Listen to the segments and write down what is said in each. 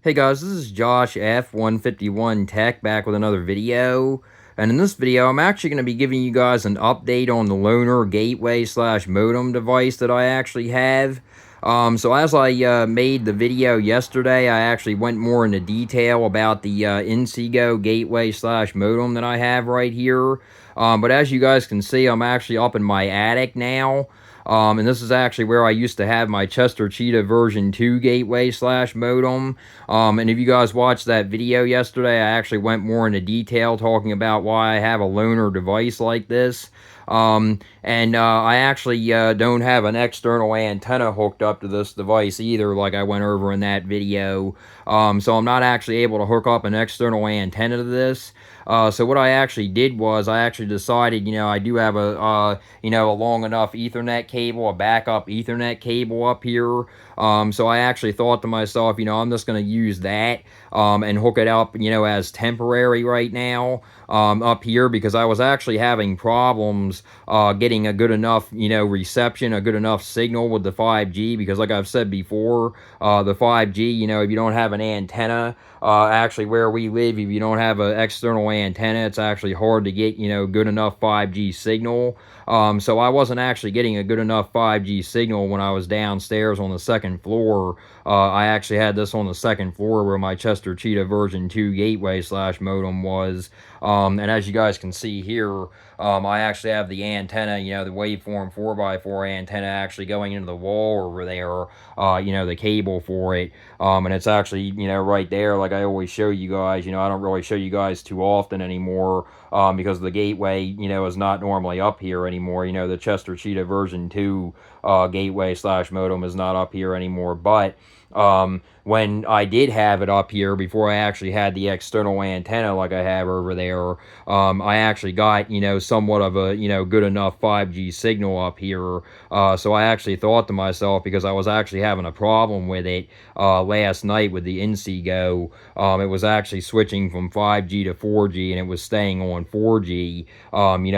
Hey guys, this is Josh F151 Tech back with another video. And in this video, I'm actually going to be giving you guys an update on the loaner gateway slash modem device that I actually have. So as I made the video yesterday, I actually went more into detail about the Inseego gateway slash modem that I have right here. But as you guys can see, I'm actually up in my attic now. And this is actually where I used to have my Chester Cheetah version 2 gateway slash modem. And if you guys watched that video yesterday, I actually went more into detail talking about why I have a loaner device like this. And I actually don't have an external antenna hooked up to this device either, like I went over in that video. So I'm not actually able to hook up an external antenna to this. So what I actually did was I actually decided, I do have a long enough Ethernet cable, a backup Ethernet cable up here. So I actually thought to myself, I'm just going to use that and hook it up, as temporary right now up here, because I was actually having problems getting a good enough, reception, a good enough signal with the 5G, because like I've said before, the 5G, if you don't have an antenna, actually where we live, if you don't have an external antenna, it's actually hard to get, good enough 5G signal. So I wasn't actually getting a good enough 5G signal when I was downstairs on the second floor. I actually had this on the second floor where my Chester Cheetah version 2 gateway slash modem was. And as you guys can see here, I actually have the antenna, the waveform 4x4 antenna actually going into the wall over there, the cable for it. And it's actually, right there, like I always show you guys. I don't really show you guys too often anymore, because the gateway, is not normally up here anymore. The Chester Cheetah version 2 gateway slash modem is not up here anymore. But when I did have it up here before I actually had the external antenna like I have over there, I actually got, somewhat of a, good enough 5G signal up here. So I actually thought to myself, because I was actually having a problem with it last night with the Inseego, it was actually switching from 5G to 4G, and it was staying on 4G,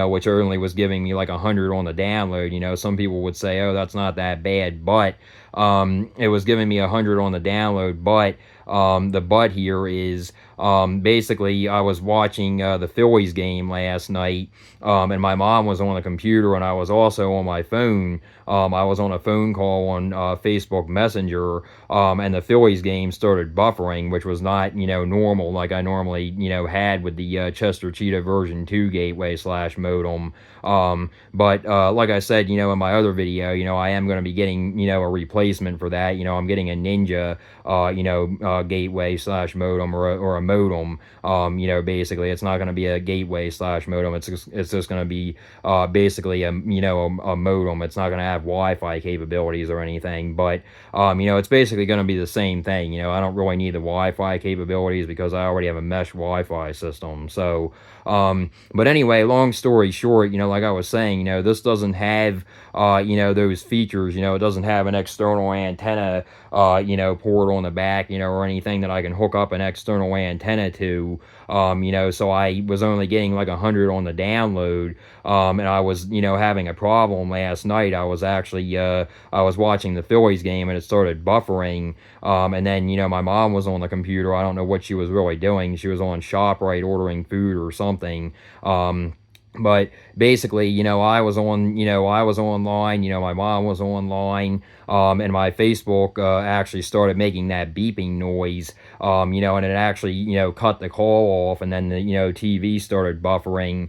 which only was giving me like 100 on the download. Some people would say, oh, that's not that bad, but it was giving me 100 on the download. But the but here is, basically I was watching the Phillies game last night, and my mom was on the computer and I was also on my phone. I was on a phone call on Facebook Messenger, and the Phillies game started buffering, which was not, normal like I normally, had with the Chester Cheetah version 2 gateway slash modem. But like I said, in my other video, I am going to be getting, a replacement for that. I'm getting a Ninja, gateway slash modem, or a modem. Basically, it's not going to be a gateway slash modem. It's just going to be basically a modem. It's not going to have Wi-Fi capabilities or anything, but it's basically going to be the same thing. I don't really need the Wi-Fi capabilities because I already have a mesh Wi-Fi system. So but anyway, long story short, like I was saying, this doesn't have those features. It doesn't have an external antenna port on the back, or anything that I can hook up an external antenna to. So I was only getting like 100 on the download, and I was, having a problem last night. I was actually, I was watching the Phillies game and it started buffering, and then, my mom was on the computer. I don't know what she was really doing. She was on ShopRite ordering food or something. But basically, I was on, I was online, my mom was online, and my Facebook actually started making that beeping noise, and it actually, cut the call off, and then the, TV started buffering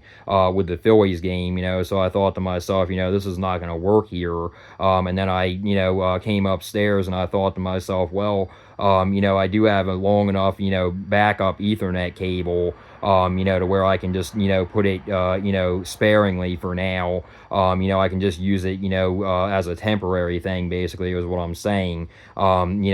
with the Phillies game, so I thought to myself, this is not going to work here, and then I, came upstairs and I thought to myself, well, I do have a long enough, backup Ethernet cable, to where I can just, put it, sparingly for now. I can just use it, as a temporary thing, basically, is what I'm saying. And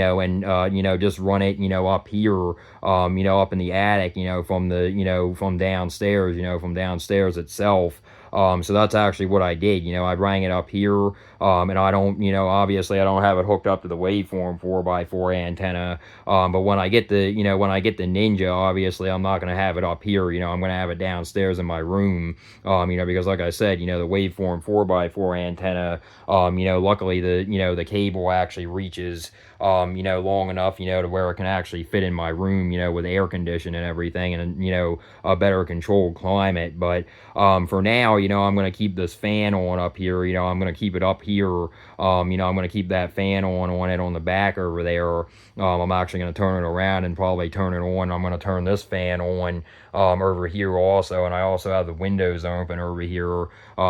just run it, up here, up in the attic, from the, from downstairs, from downstairs itself. So that's actually what I did. I rang it up here, and I don't, obviously I don't have it hooked up to the waveform 4x4 antenna. But when I get the, when I get the Ninja, obviously I'm not going to have it up here. I'm going to have it downstairs in my room. Because like I said, the waveform 4x4 antenna, luckily the, the cable actually reaches, long enough, to where it can actually fit in my room, with air conditioning and everything, and, a better controlled climate. But for now, I'm going to keep this fan on up here. I'm going to keep it up here. I'm going to keep that fan on it on the back over there. I'm actually going to turn it around and probably turn it on. I'm going to turn this fan on over here also, and I also have the windows open over here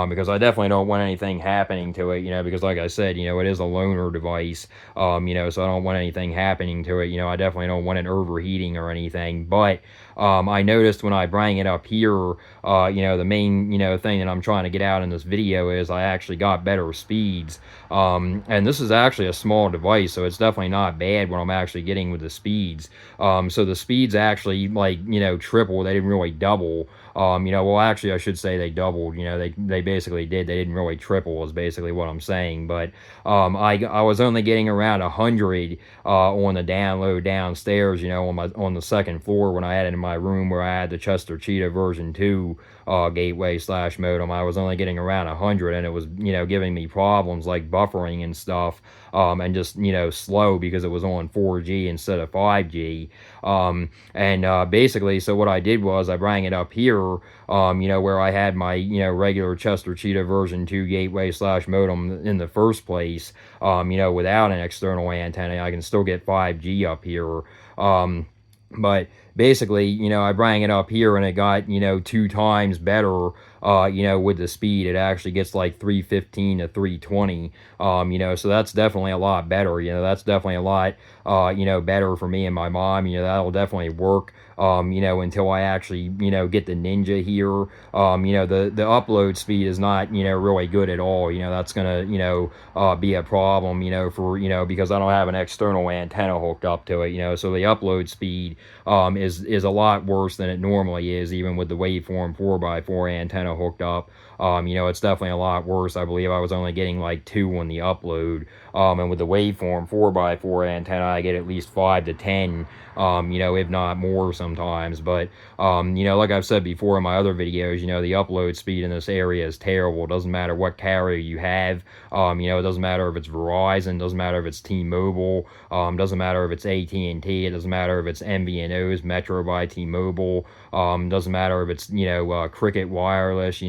because I definitely don't want anything happening to it, because like I said, it is a loaner device, so I don't want anything happening to it. I definitely don't want it overheating or anything. But I noticed when I bring it up here, the main, thing that I'm trying to get out in this video is I actually got better speeds. And this is actually a small device, so it's definitely not bad what I'm actually getting with the speeds. So the speeds actually, like, triple. They didn't really double. Well, actually, I should say they doubled. They basically did. They didn't really triple, is basically what I'm saying. But I was only getting around 100 on the download downstairs, on the second floor when I had it in my room where I had the Chester Cheetah version 2 gateway / modem. I was only getting around 100, and it was, giving me problems like buffering and stuff, and just, slow because it was on 4G instead of 5G. And basically, so what I did was I brought it up here, where I had my, regular Chester Cheetah version 2 gateway / modem in the first place, without an external antenna. I can still get 5G up here. But basically, I bring it up here and it got, 2 times better, with the speed. It actually gets like 315 to 320, so that's definitely a lot better. That's definitely a lot, better for me and my mom. That'll definitely work, until I actually, get the Ninja here. The upload speed is not, really good at all. That's gonna, be a problem, for, because I don't have an external antenna hooked up to it, so the upload speed, is a lot worse than it normally is, even with the waveform 4x4 antenna hooked up. It's definitely a lot worse. I believe I was only getting like 2 on the upload, and with the waveform 4x4 antenna, I get at least 5 to 10, if not more sometimes. But like I've said before in my other videos, the upload speed in this area is terrible. It doesn't matter what carrier you have. It doesn't matter if it's Verizon, doesn't matter if it's T-Mobile, doesn't matter if it's AT&T, it doesn't matter if it's MVNOs, Metro by T-Mobile, doesn't matter if it's, Cricket Wireless,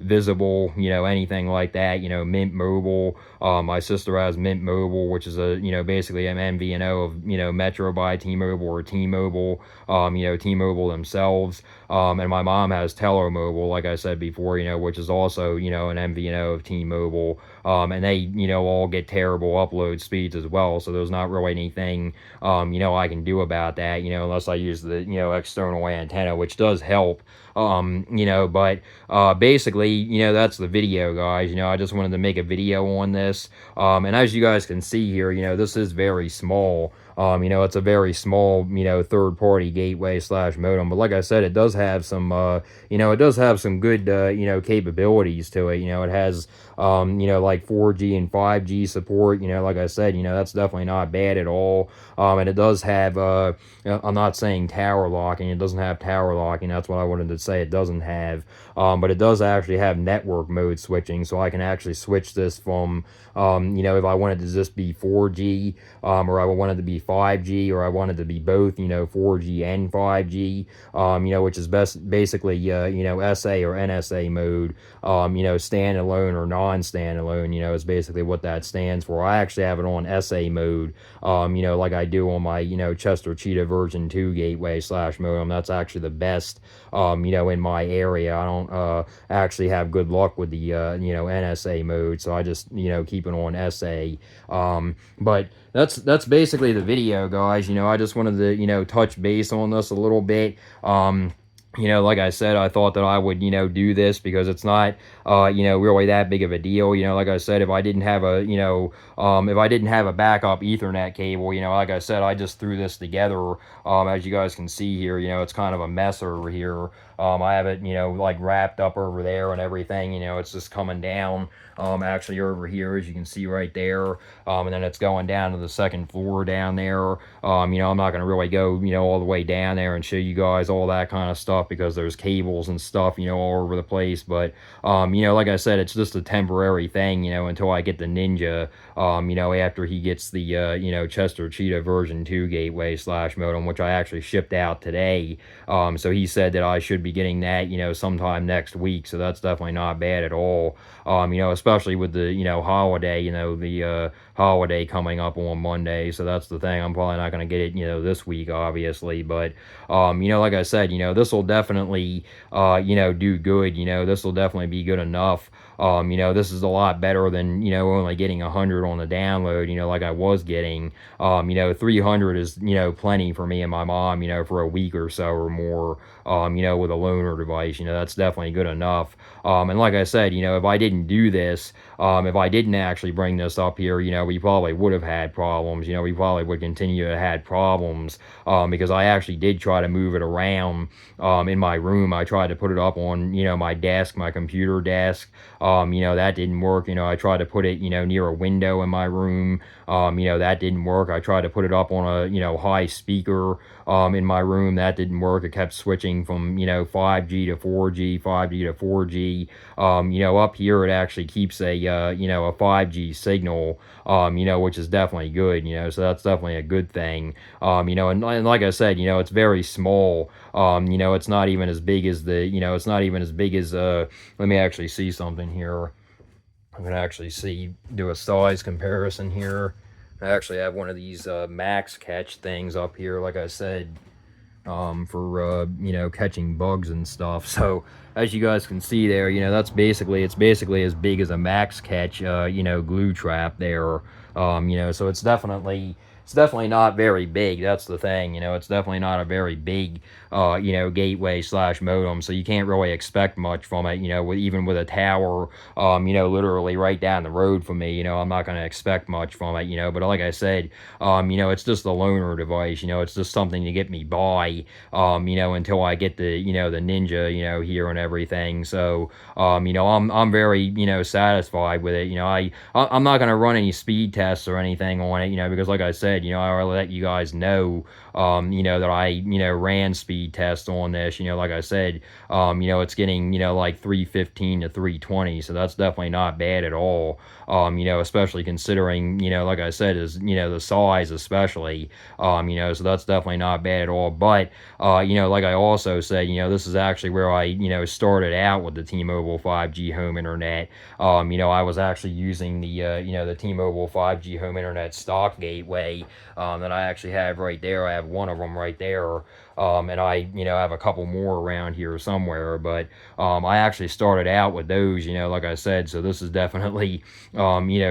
Visible, anything like that, Mint Mobile. My sister has Mint Mobile, which is a, basically an MVNO of, Metro by T-Mobile or T-Mobile, T-Mobile themselves. And my mom has Mobile, like I said before, which is also, an MVNO of T-Mobile. And they, all get terrible upload speeds as well. So there's not really anything, I can do about that, unless I use the, external antenna, which does help. But basically, that's the video, guys. I just wanted to make a video on this. And as you guys can see here, this is very small. It's a very small, third-party gateway / modem. But like I said, it does have some, it does have some good, capabilities to it. It has, like 4G and 5G support. Like I said, that's definitely not bad at all. And it does have, I'm not saying tower locking. It doesn't have tower locking. That's what I wanted to say it doesn't have. But it does actually have network mode switching. So I can actually switch this from, if I wanted to just be 4G, or I wanted to be 5G, or I wanted to be both, 4G and 5G, which is basically, SA or NSA mode, standalone or non-standalone, is basically what that stands for. I actually have it on SA mode, like I do on my, Chester Cheetah version 2 gateway / modem. That's actually the best, in my area. I don't actually have good luck with the, NSA mode, so I just, keep it on SA. But that's basically the video, guys. I just wanted to, touch base on this a little bit. Like I said, I thought that I would, do this because it's not, really that big of a deal. Like I said, if I didn't have a, if I didn't have a backup Ethernet cable, like I said, I just threw this together. As you guys can see here, it's kind of a mess over here. I have it, like wrapped up over there and everything. It's just coming down, actually over here, as you can see right there. And then it's going down to the second floor down there. I'm not going to really go, all the way down there and show you guys all that kind of stuff. stuff because there's cables and stuff, all over the place. But, like I said, it's just a temporary thing, until I get the Ninja, after he gets the, Chester Cheetah version 2 gateway slash modem, which I actually shipped out today. So he said that I should be getting that, sometime next week. So that's definitely not bad at all. Especially with the, holiday, the holiday coming up on Monday. So that's the thing. I'm probably not going to get it, this week, obviously. But, like I said, this will definitely, do good. This will definitely be good enough. This is a lot better than, only getting 100 on the download, like I was getting. 300 is, plenty for me and my mom, for a week or so or more, with a loaner device. That's definitely good enough. And like I said, if I didn't do this, if I didn't actually bring this up here, we probably would have had problems. We probably would continue to have problems, because I actually did try to move it around, in my room. I tried to put it up on, my desk, my computer desk. That didn't work. I tried to put it, near a window in my room. That didn't work. I tried to put it up on a, high speaker, in my room. That didn't work. It kept switching from, 5G to 4G, 5G to 4G. Up here it actually keeps a, a 5G signal, which is definitely good, so that's definitely a good thing. And like I said, it's very small. It's not even as big as the, it's not even as big as, let me actually see something here. I'm going to actually do a size comparison here. I actually have one of these max catch things up here, like I said, for catching bugs and stuff. So as you guys can see there, it's basically as big as a max catch glue trap there. So it's definitely not very big. That's the thing. It's definitely not a very big gateway slash modem, so you can't really expect much from it. Even with a tower, literally right down the road from me, I'm not going to expect much from it. But like I said, it's just a loaner device. It's just something to get me by, until I get the, the Ninja, here and everything. So, I'm very, satisfied with it. I'm not going to run any speed tests or anything on it, because like I said, I already let you guys know, that I, ran speed tests on this. Like I said, it's getting, like 315 to 320, so that's definitely not bad at all. Especially considering, like I said, is, the size especially, so that's definitely not bad at all. But, like I also said, this is actually where I, started out with the T-Mobile 5G home internet. I was actually using the, the T-Mobile 5G home internet stock gateway, that I actually have right there. I have one of them right there. And I, have a couple more around here somewhere, but, I actually started out with those, like I said, so this is definitely,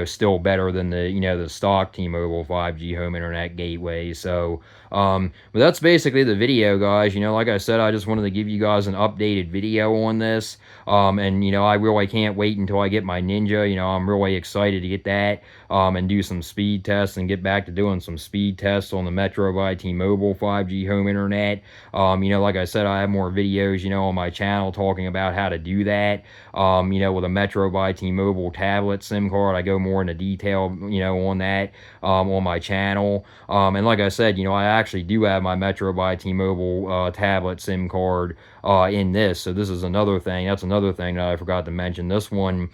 still better than the, the stock T-Mobile 5G home internet gateway. So, but that's basically the video, guys. Like I said, I just wanted to give you guys an updated video on this. And, I really can't wait until I get my Ninja. I'm really excited to get that, and do some speed tests and get back to doing some speed tests on the Metro by T-Mobile 5G home internet. Like I said, I have more videos, on my channel talking about how to do that. With a Metro by T-Mobile tablet SIM card, I go more into detail, on that, on my channel. And like I said, I actually do have my Metro by T-Mobile tablet SIM card in this. So this is another thing. That's another thing that I forgot to mention. This one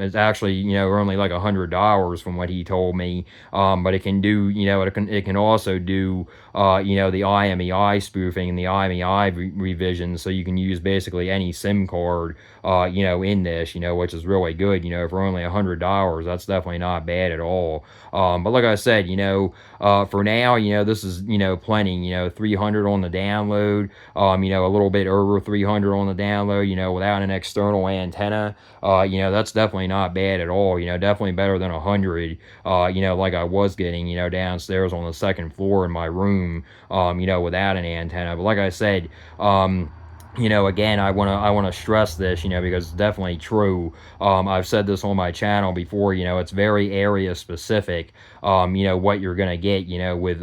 is actually, only like $100 from what he told me. But it can do, it can also do, the IMEI spoofing and the IMEI revision. So you can use basically any SIM card, in this, which is really good, for only $100. That's definitely not bad at all. But like I said, for now, this is, plenty, 300 on the download, a little bit over 300 on the download, without an external antenna, that's definitely not bad at all, definitely better than 100, like I was getting, downstairs on the second floor in my room, without an antenna. But like I said, again, I want to stress this, because it's definitely true. I've said this on my channel before, it's very area specific, what you're going to get, with,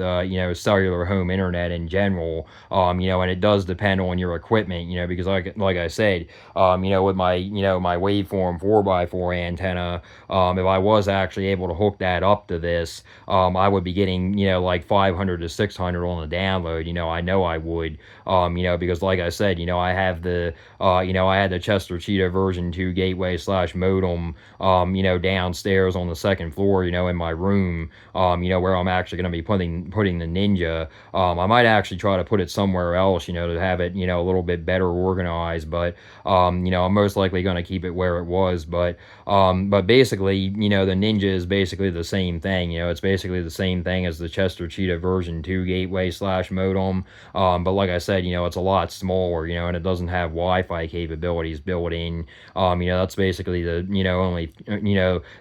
cellular home internet in general, and it does depend on your equipment, because like I said, with my, my waveform 4x4 antenna, if I was actually able to hook that up to this, I would be getting, like 500 to 600 on the download, I know I would, because like I said, I have the, I had the Chester Cheetah version 2 gateway slash modem, downstairs on the second floor, in my room, where I'm actually going to be putting the Ninja. I might actually try to put it somewhere else, to have it, a little bit better organized, but, I'm most likely going to keep it where it was, but basically, the Ninja is basically the same thing, it's basically the same thing as the Chester Cheetah version 2 gateway slash modem, but like I said, it's a lot smaller, and it doesn't have Wi-Fi capabilities built in, that's basically the, only,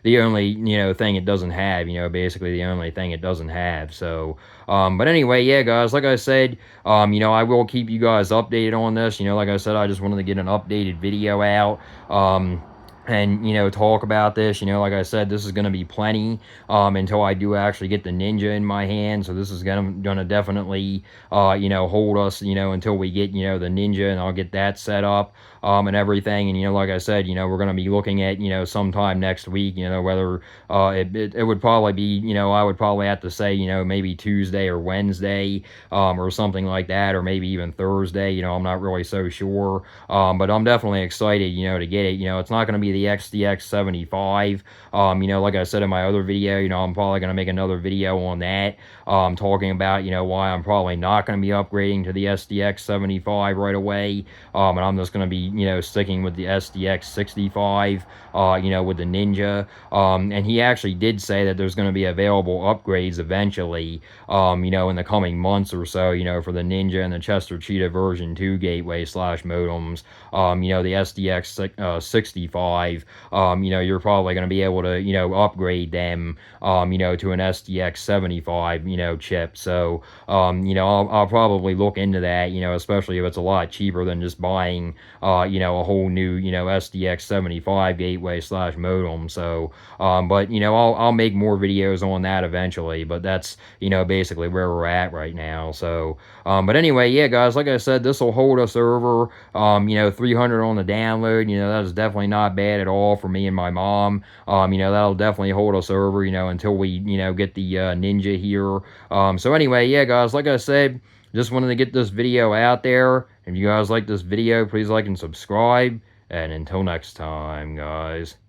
the only, thing it doesn't have, basically the only thing it doesn't have, so, but anyway, yeah, guys, like I said, I will keep you guys updated on this, like I said, I just wanted to get an updated video out, and talk about this. Like I said, this is going to be plenty until I do actually get the Ninja in my hand, so this is gonna definitely hold us until we get the Ninja, and I'll get that set up and everything. And like I said, we're going to be looking at sometime next week, whether it would probably be I would probably have to say maybe Tuesday or Wednesday or something like that, or maybe even Thursday. I'm not really so sure, but I'm definitely excited to get it. It's not going to be the XDX 75. Like I said in my other video, I'm probably going to make another video on that, talking about why I'm probably not going to be upgrading to the SDX 75 right away, and I'm just going to be sticking with the SDX 65, with the Ninja, and he actually did say that there's going to be available upgrades eventually, in the coming months or so, for the Ninja and the Chester Cheetah version 2 gateway slash modems, the SDX 65, you're probably going to be able to, upgrade them, to an SDX 75, chip. So, I'll probably look into that, especially if it's a lot cheaper than just buying, a whole new, SDX 75 gateway slash modem. So, but, I'll make more videos on that eventually, but that's, basically where we're at right now. So, but anyway, yeah, guys, like I said, this will hold us over, 300 on the download. That is definitely not bad at all for me and my mom. That'll definitely hold us over, until we, get the Ninja here. So anyway, yeah, guys, like I said, just wanted to get this video out there. If you guys like this video, please like and subscribe. And until next time, guys.